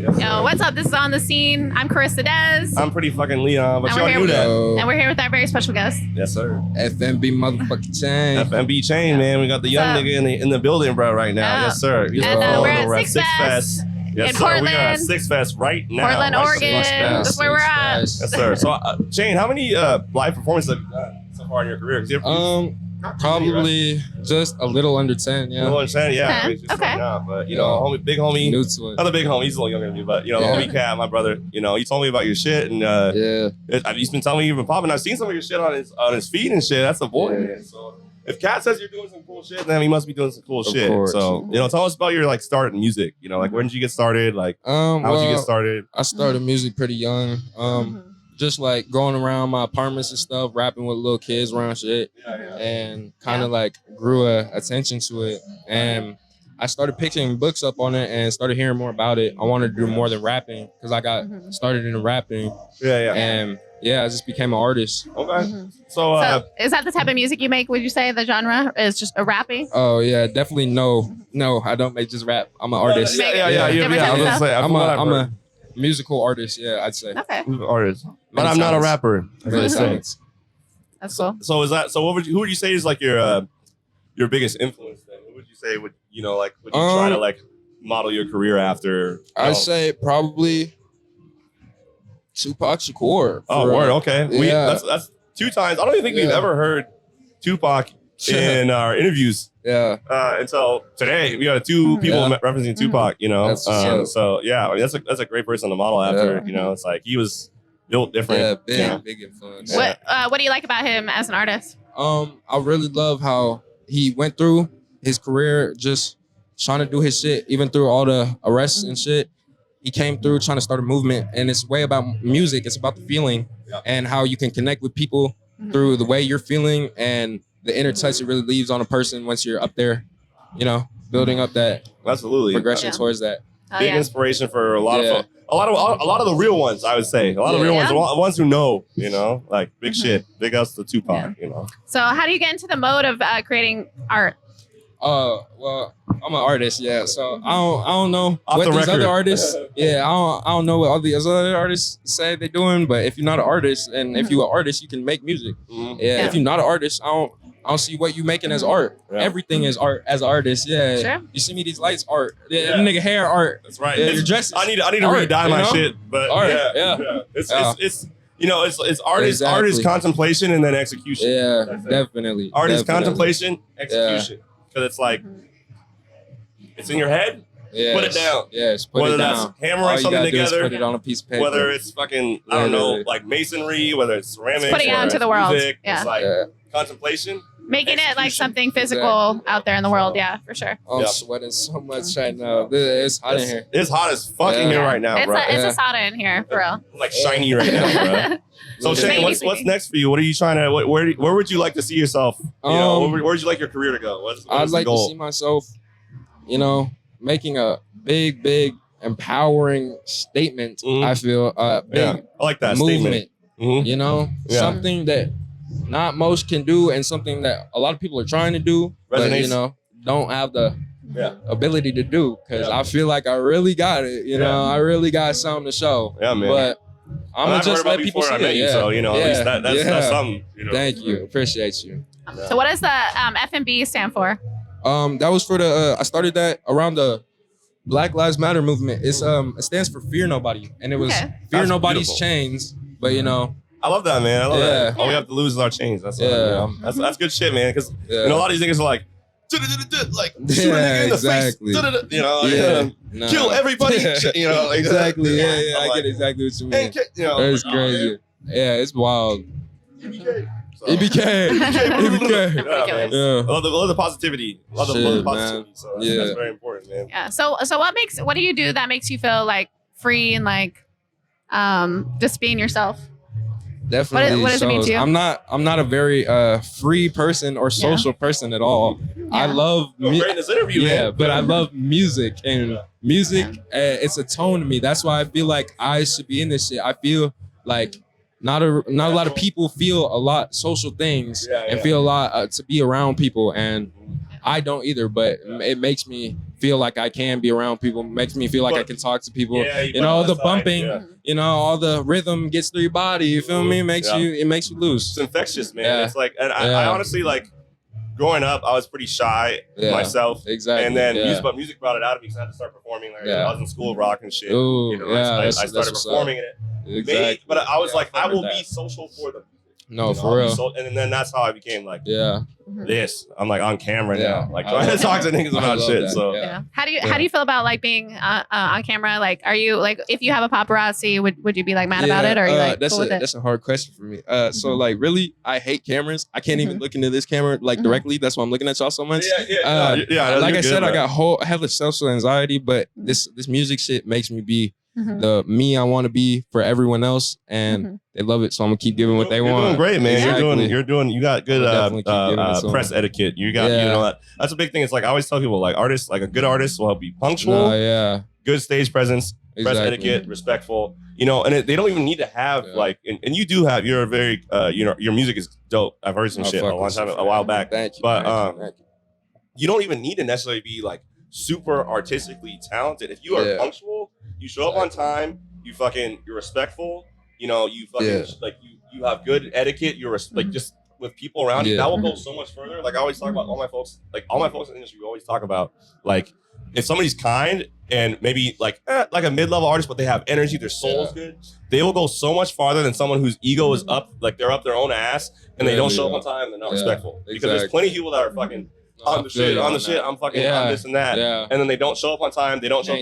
Yes, Yo, what's up? This is On the Scene. I'm Carissa Des. I'm pretty fucking Leon, but And you we're already knew that. And we're here with our very special guest. Yes, sir. FNB motherfucking chain. FNB chain, man. We got the young nigga in the building, bro, right now. Yeah. Yes, sir. And we're at SixFest Yes, in sir. Portland. We are at SixFest right now. Portland, right Oregon. That's where we're at. Yes, sir. So, Shane, how many live performances have you done so far in your career? Probably just a little under 10, yeah. You know what I'm saying? Yeah. 10? I mean, just Okay. right now, but, you know, big homie. New to it. Not a big homie, he's a little younger than me, but, you know, the homie Cat, my brother, you know, he told me about your shit, and he's been telling me you've been popping. I've seen some of your shit on his feed and shit. That's the boy, man. So if Cat says you're doing some cool shit, then he must be doing some cool shit. Course. So, you know, tell us about your, like, start in music. You know, like, when did you get started? Like, how did you get started? I started music pretty young. Just like going around my apartments and stuff, rapping with little kids around shit, and kind of like grew attention to it. And I started picking books up on it and started hearing more about it. I wanted to do more than rapping because I got started in rapping. And I just became an artist. Okay. So is that the type of music you make? Would you say the genre is just a rapping? Oh yeah, definitely no. I don't make just rap. I'm an artist. I'm a musical artist. Yeah, I'd say. Okay. Artist. But I'm not a rapper. That's cool. So is that? So who would you say is like your biggest influence then? Who would you say would you try to like model your career after? I'd say probably Tupac Shakur. Oh, word. Okay. Yeah. That's 2 times. I don't even think we've ever heard Tupac in our interviews. Yeah. Until today, we got 2 people referencing Tupac. You know. So yeah, I mean, that's a great person to model after. Yeah. You know, it's like he was built different. Yeah, big influence. What do you like about him as an artist? I really love how he went through his career just trying to do his shit, even through all the arrests and shit. He came through trying to start a movement, and it's way about music. It's about the feeling and how you can connect with people through the way you're feeling and the inner touch it really leaves on a person once you're up there, you know, building up that progression towards that. Big inspiration for a lot of the real ones, I would say. A lot of real ones, the ones who know, you know, like big shit. Big ups to Tupac, you know. So how do you get into the mode of creating art? Well, I'm an artist, so I don't know what these other artists, I don't know what all these other artists say they're doing, but if you're not an artist, and if you're an artist, you can make music. If you're not an artist, I don't see what you making as art. Everything is art as an artist. Sure. You see me these lights, art. Them nigga hair, art. That's right. Your dresses. I need to re-dye my shit, but art. It's you know, it's artist contemplation and then execution. Yeah, definitely. Artist contemplation, execution. Because it's like it's in your head. Put it down. Whether that's hammering something together, put it on a piece of paper. Whether it's fucking I don't know, like masonry, whether it's ceramics, putting it out into the world. Music, it's like contemplation. Making it like something physical out there in the world, for sure. I'm sweating so much right now. It's hot in here. It's hot as fuck in here right now, bro. It's a sauna in here, for real. Like shiny right now, bro. So Shane, what's next for you? What are you trying to? Where would you like to see yourself? You know, where would you like your career to go? I'd like to see myself, you know, making a big empowering statement. I feel big I like that movement. Statement. You know, something that not most can do, and something that a lot of people are trying to do, but you know, don't have the ability to do. Because I feel like I really got it. You know, I really got something to show. Yeah, man. But I'm gonna just let people see it. So you know, at least that's something. You know. Thank you, appreciate you. So what does the FNB stand for? That was for the I started that around the Black Lives Matter movement. It stands for Fear Nobody, and it was Fear Nobody's chains. But you know, I love that, man. I love that. All we have to lose is our chains. That's that's good shit, man. Because you know, a lot of these niggas are like like shoot a nigga in the face, you know, kill everybody. You know, exactly. I get exactly what you mean. You know, it's crazy. Yeah, it's wild. EBK. I love the positivity. Love the positivity. So that's very important, man. Yeah. So what do you do that makes you feel like free and like just being yourself? Definitely. What does it mean to you? I'm not a very free person or social person at all. I love this interview, man. But I love music, and music it's a tone to me. That's why I feel like I should be in this shit. I feel like not a lot of people feel a lot social things and feel a lot to be around people, and I don't either. But it makes me feel like I can be around people, makes me feel like I can talk to people. Yeah, you know, the bumping, you know, all the rhythm gets through your body. You feel me? It makes you loose. It's infectious, man. It's like, and I honestly like. Growing up, I was pretty shy myself. Exactly. And then music brought it out of me because I had to start performing. Like, I was in school rock and shit. Ooh, you know, I started performing in it. Exactly. But I was like, I will be social for the music. No, for real. And then that's how I became like, Mm-hmm. this. I'm like on camera now, like trying to talk to niggas about shit. That. So how do you feel about like being on camera? Like, are you like, if you have a paparazzi, would you be like mad about it, or are you like cool with it? That's a hard question for me. So like really, I hate cameras. I can't even look into this camera like directly. That's why I'm looking at y'all so much. Like I said, I got hella social anxiety, but this music shit makes me be the me I want to be for everyone else, and they love it. So I'm gonna keep giving what they want. You're doing great, man. Exactly. You got good press etiquette. You got you know that's a big thing. It's like I always tell people, like artists, like a good artist will be punctual, good stage presence, press etiquette, respectful. You know, and they don't even need to have like, and you do have. You're a very, you know, your music is dope. I've heard some shit a while back. Thank you. But you don't even need to necessarily be like super artistically talented. If you are punctual, you show up on time, you're respectful, you know, you fucking like you have good etiquette, you're like just with people around you, that will go so much further. Like I always talk about all my folks in the industry, we always talk about like if somebody's kind and maybe like a mid-level artist, but they have energy, their soul's good, they will go so much farther than someone whose ego is up, like they're up their own ass and they don't show up on time and they're not respectful. Because there's plenty of people that are fucking on the shit, I'm fucking on this and that. And then they don't show up on time. They don't show up.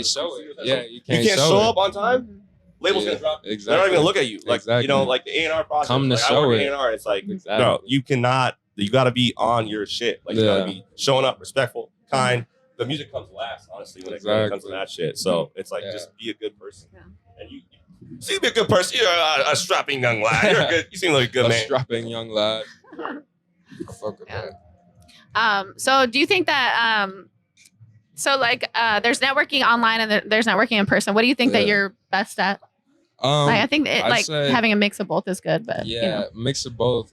You can't show up on time. Label's gonna drop. They're not even gonna look at you. Like you know, like the A&R process. Come to like, show it. A&R, it's like, no, you cannot. You gotta be on your shit. Like you gotta be showing up, respectful, kind. The music comes last, honestly, when it comes to that shit. So it's like just be a good person. And you seem to be a good person. You're a strapping young lad. You're good. You seem like a good man. Strapping young lad. Fuck with that. So do you think that there's networking online and there's networking in person? What do you think that you're best at? I think having a mix of both is good, but you know. Mix of both.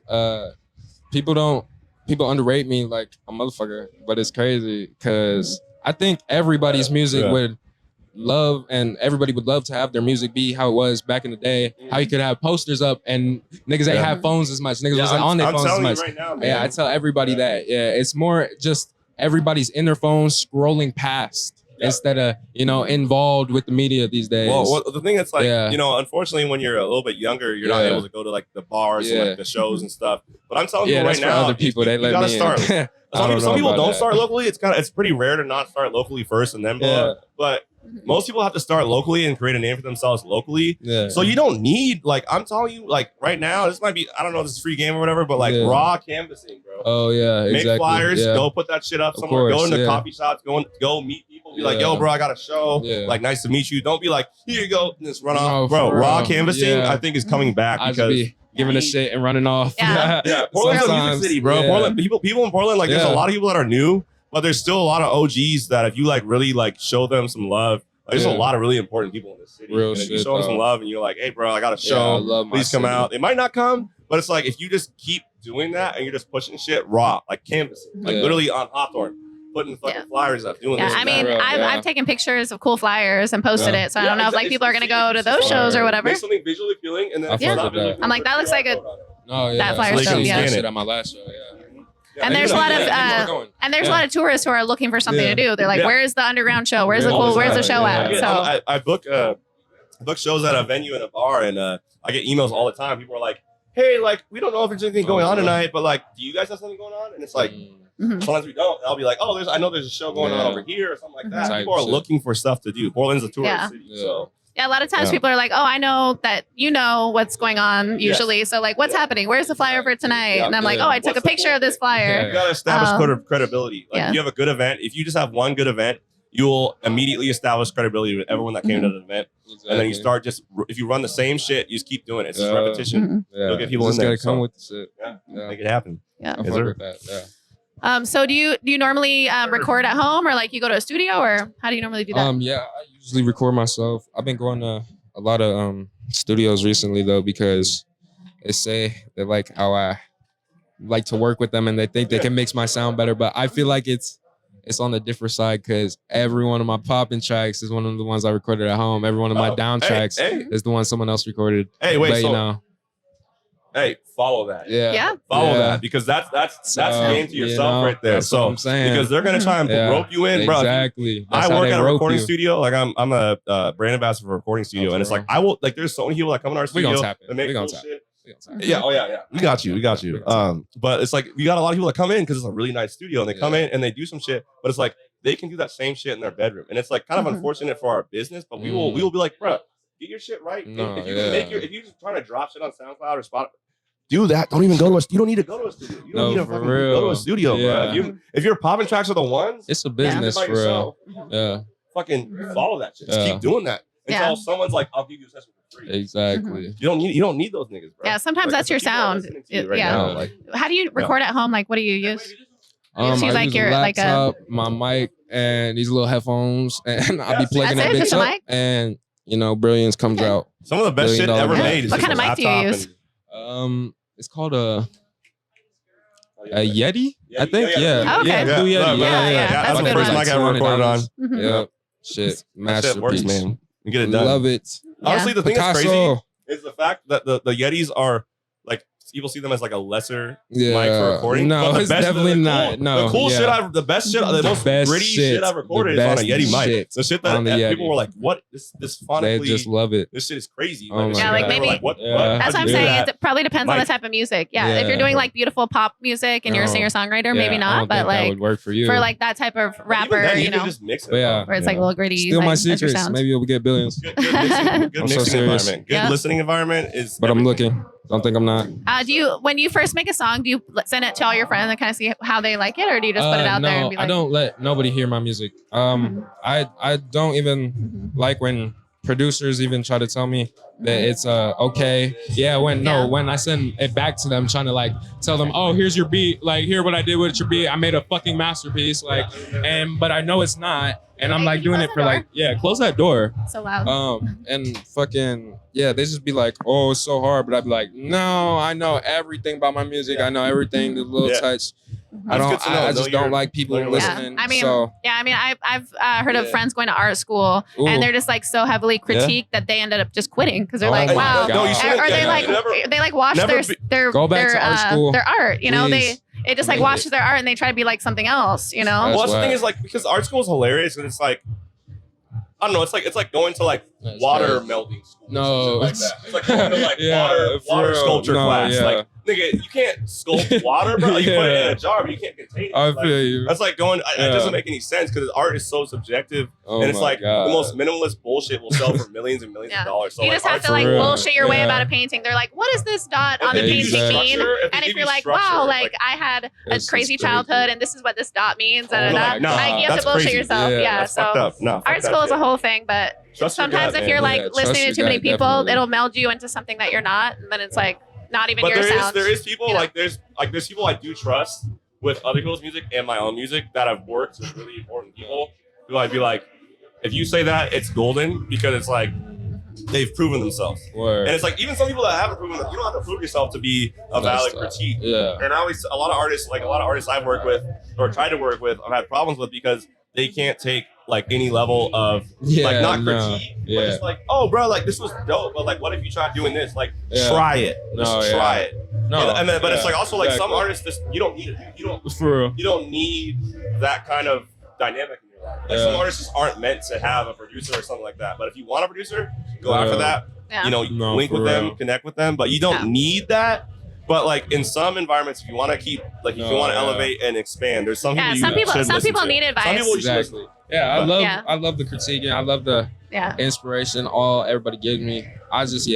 People underrate me like a motherfucker, but it's crazy because I think everybody's music would love, and everybody would love to have their music be how it was back in the day. How you could have posters up and niggas ain't have phones as much. Niggas wasn't on their phones as much. Right now, man. I tell everybody that. Yeah, it's more just everybody's in their phones scrolling past instead of, you know, involved with the media these days. Well the thing is like, you know, unfortunately when you're a little bit younger, you're not able to go to like the bars and like the shows and stuff. But I'm telling you right now, other people they let me start. Some people don't start locally. It's pretty rare to not start locally first and then blow up. But most people have to start locally and create a name for themselves locally. So you don't need, like, I'm telling you, like, right now, this might be, I don't know if this is free game or whatever, but like raw canvassing, bro. Oh, yeah, exactly. Make flyers, go put that shit up somewhere, go into coffee shops, go meet people, be like, yo, bro, I got a show. Like, nice to meet you. Don't be like, here you go, and just run off. Bro, raw canvassing, I think, is coming back because giving a shit and running off. Portland's a music city, bro. Portland, people in Portland, like, there's a lot of people that are new, but there's still a lot of OGs that if you like really like show them some love, like, there's a lot of really important people in this city. Real and if shit, you show them some love and you're like, hey, bro, I got a show. Please come out. They might not come, but it's like if you just keep doing that and you're just pushing shit raw, like canvassing, like literally on Hawthorne, putting fucking flyers up, doing this. I mean, I've taken pictures of cool flyers and posted it, so I don't know if like people are gonna go to those shows or whatever. Make something visually appealing, and then I'm like, that looks like that flyer show. Shit on my last show. And there's a lot of a lot of tourists who are looking for something to do. They're like, "Where's the underground show? Where's the show at?" So I book shows at a venue and a bar, and I get emails all the time. People are like, "Hey, like, we don't know if there's anything going on tonight, but like, do you guys have something going on?" And it's like, sometimes we don't. And I'll be like, "Oh, I know there's a show going on over here or something like that." People are looking for stuff to do. Portland's a tourist city, so. Yeah, a lot of times people are like, "Oh, I know that you know what's going on usually. So like, what's happening? Where's the flyer for tonight?" And I'm like, "Oh, I took a picture of this flyer." You gotta establish credibility. Like, if you have a good event, if you just have one good event, you will immediately establish credibility with everyone that came to the event. And then you start if you run the same shit, you just keep doing it. It's just repetition. You'll get people in there. Gotta come with the shit. Make it happen. Yeah. I fuck with that. So do you normally record at home, or like you go to a studio, or how do you normally do that? I usually record myself. I've been going to a lot of studios recently though, because they say they like how I like to work with them and they think they can mix my sound better. But I feel like it's it's on the different side because every one of my popping tracks is one of the ones I recorded at home. Every one of my down tracks is the one someone else recorded. Hey, wait, but, so, you know. Hey, follow that. Yeah. Follow that because that's game to yourself right there. That's so what I'm saying. Because they're gonna try and rope you in, bro. Exactly. I work at a recording studio. Like I'm a brand ambassador for a recording studio, and it's like I will like. There's so many people that come in our studio. We gonna tap it. Make we gonna cool tap shit. it. Yeah, yeah. We got you. But it's like we got a lot of people that come in because it's a really nice studio, and they come in and they do some shit. But it's like they can do that same shit in their bedroom, and it's like kind of unfortunate for our business. But we will be like, bro, get your shit right. No, if you can if you're just trying to drop shit on SoundCloud or Spotify. Do that. Don't even go to you don't need to go to a studio. You don't need to fucking go to a studio, bro. If your popping tracks are the ones, it's a business for real. Yeah. Fucking follow that shit. Just keep doing that until someone's like, I'll give you a session for free. Exactly. You don't need those niggas, bro. Yeah, sometimes that's your sound. Now, like, how do you record at home? Like, what do you use? I use your laptop, my mic, and these little headphones, and I'll be plugging that bitch up, and you know, brilliance comes out. Some of the best shit ever made. What kind of mic do you use? It's called a Yeti, I think. Yeah. Okay. Yeti. Yeah. That's the first mic I ever recorded on. Yeah. Shit. Masterpiece. Works, man. You get it done. Love it. Honestly, the thing that's crazy is the fact that the Yetis are like people see them as like a lesser mic for recording. No, it's definitely not. No, the cool shit the most gritty shit I've recorded is on a Yeti mic. The shit that people were like, "What? This phonically." They just love it. This shit is crazy. Yeah, like maybe. Like, what? That's what I'm saying. It probably depends on the type of music. Yeah, if you're doing like beautiful pop music and you're a singer songwriter, maybe not. But like, that would work for you. For like that type of rapper, you know, just mix it. Where it's like a little gritty. Steal my secrets. Maybe you'll get billions. Good mixing environment. Good listening environment is. But I'm looking. Don't think I'm not. When you first make a song, do you send it to all your friends and kind of see how they like it, or do you just put it out there and be like? I don't let nobody hear my music. I don't even like when producers even try to tell me that it's okay. Yeah, when I send it back to them trying to like tell them, oh, here's your beat, like here what I did with your beat. I made a fucking masterpiece, like, but I know it's not. And I'm like doing it for like, close that door. So loud. And fucking, they just be like, oh, it's so hard. But I'd be like, no, I know everything about my music. I know everything, the little touch. I just don't like people listening. I mean, I've heard of friends going to art school and they're just like so heavily critiqued that they ended up just quitting because they're like, wow. Or they like wash their go back to art school. Their art, you know, it just like washes their art and they try to be like something else, you know? Well, the thing is like, because art school is hilarious and it's like, I don't know, it's like going to like water melting school. No. Like that. It's like going to like water sculpture class. Like, nigga, you can't sculpt water, bro. Like, you put it in a jar, but you can't contain it. I feel you. That's like going, it doesn't make any sense because art is so subjective. And it's like the most minimalist bullshit will sell for millions and millions of dollars. So you just have to like bullshit your way about a painting. They're like, what does this dot on the painting mean? And if you're like, wow, like I had a crazy childhood and this is what this dot means, you have to bullshit yourself. Yeah, so art school is a whole thing, but sometimes if you're like listening to too many people, it'll meld you into something that you're not, and then it's like not even your sound. There is people like there's people I do trust with other people's music and my own music that I've worked with really important people who I'd be like, if you say that, it's golden because it's like they've proven themselves. Word. And it's like even some people that haven't proven them, you don't have to prove yourself to be a valid critique. Yeah. And a lot of artists I've worked with or tried to work with, I've had problems with because they can't take like any level of like not critique, but just like, oh bro, like this was dope, but like what if you tried doing this? Like try it. Try it. No. And then, but it's like also like some artists you don't need it. You don't need that kind of dynamic in your life. Like some artists just aren't meant to have a producer or something like that. But if you want a producer, go after that. You know, link with them, connect with them, but you don't need that. But like in some environments, if you want to keep if you want to elevate and expand, there's some people some people need advice. Some people exactly. I love the critiquing. I love the inspiration. Everybody gives me. I just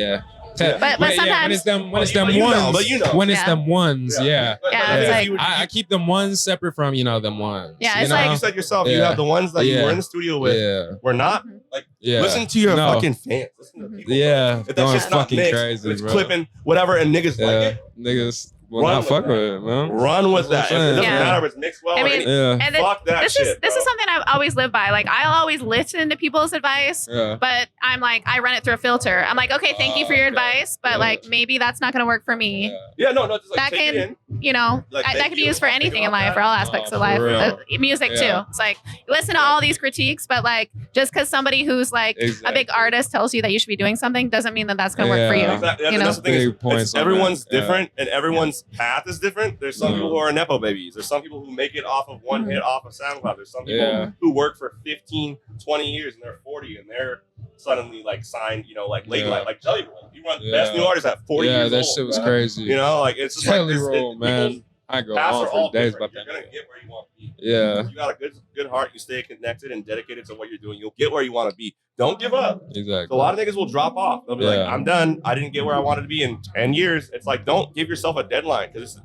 But sometimes when it's them ones, I keep them ones separate from them ones. Yeah, it's like you said yourself. You have the ones that you were in the studio with. We're not like listen to your fucking fans. Listen to people. If that's just not fucking mixed, crazy, it's bro. clipping whatever, and niggas like it. Niggas will not fuck with it, man. Run with that. It doesn't matter if it's mixed well. I mean, and fuck that shit. This is something I've always lived by. Like, I'll always listen to people's advice, but I'm like, I run it through a filter. I'm like, okay, thank you for your advice, but like, maybe that's not going to work for me. Yeah, no, just like that take it in. You know, that could be used for anything in life, for all aspects of life. Music too. It's like, you listen to all these critiques, but like, just because somebody who's like a big artist tells you that you should be doing something doesn't mean that that's going to work for you. Exactly. That's the thing is, everyone's different and everyone's path is different. There's some people who are Nepo babies. There's some people who make it off of one hit off of SoundCloud. There's some people who work for 15, 20 years and they're 40 and they're suddenly like signed, you know, like late life, like Jelly Roll. You run best new artist at 40 years old. Yeah, that shit was crazy. You know, like it's just Jelly like Roll, man. I go on for days about that. You're gonna get where you want to be. Yeah. If you got a good heart, you stay connected and dedicated to what you're doing, you'll get where you want to be. Don't give up. Exactly. So a lot of niggas will drop off. They'll be like, I'm done. I didn't get where I wanted to be in 10 years. It's like, don't give yourself a deadline because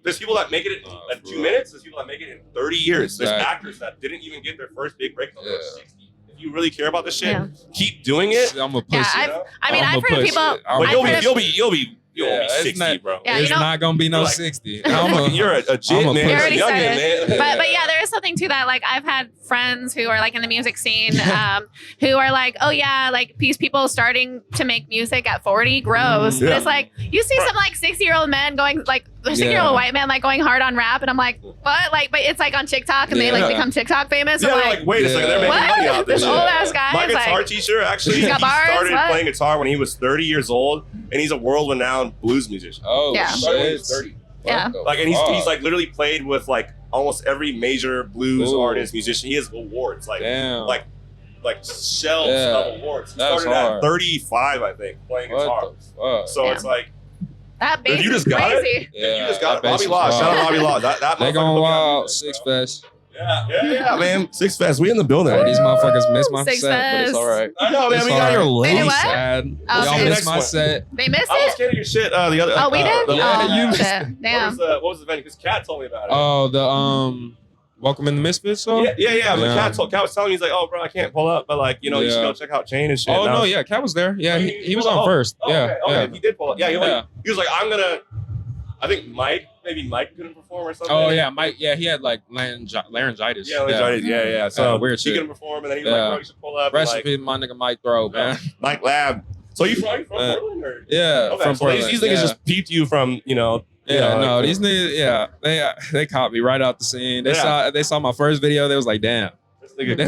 there's people that make it in 2 minutes. There's people that make it in 30 years. There's actors that didn't even get their first big break until they're 60. If you really care about this shit, keep doing it. I'm gonna push it. I've heard of people. You'll be 60, bro. Yeah, it's not gonna be no 60. You're a jit, man. You're already youngin', man. But yeah, there is something to that. Like, I've had friends who are like in the music scene, who are like, oh yeah, like these people starting to make music at 40, gross. It's like you see some like 60-year-old men going like 60-year-old white man like going hard on rap, and I'm like, what? Like, but it's like on TikTok and they like become TikTok famous. Yeah, I'm like, wait a second, they're making money out this old ass guy. My guitar teacher actually he started playing guitar when he was 30 years old, and he's a world-renowned blues musician. Oh, yeah. He started when he was 30. Yeah. Like, and he's like literally played with like almost every major blues artist, musician. He has awards like shelves of awards. He started at 35, I think, playing guitar. So it's like. That bass you just is got crazy. it. You just got it. Bobby Law. Shout out Bobby Law. That they going wild. SixFest. Yeah, man. SixFest. We in the building. These motherfuckers missed my set, but it's all right. I know, man. We got your late. Sad. Y'all missed my set. They missed it? I was scared of your shit. The other. Oh, we did? You missed it. Damn. What was the venue? Because Kat told me about it. Oh, the Welcome in the Misfits song? Yeah. But Kat was telling me, he's like, oh, bro, I can't pull up. But, like, you know, you should go check out Chain and shit. Oh, no, yeah. Kat was there. Yeah, he was on first. Okay. He did pull up. Yeah, he was like, I think maybe Mike couldn't perform or something. Oh, yeah, Mike. Yeah, he had, like, laryngitis. Yeah, laryngitis. Yeah. So weird shit. He couldn't perform, and then he was like, bro, you should pull up. Recipe, my nigga Mike Throw, man. Mike Lab. So you from Portland? Or? Yeah, okay, from Portland. These niggas just peeped you from, you know. These niggas, they caught me right out the scene. They saw my first video. They was like, damn. This nigga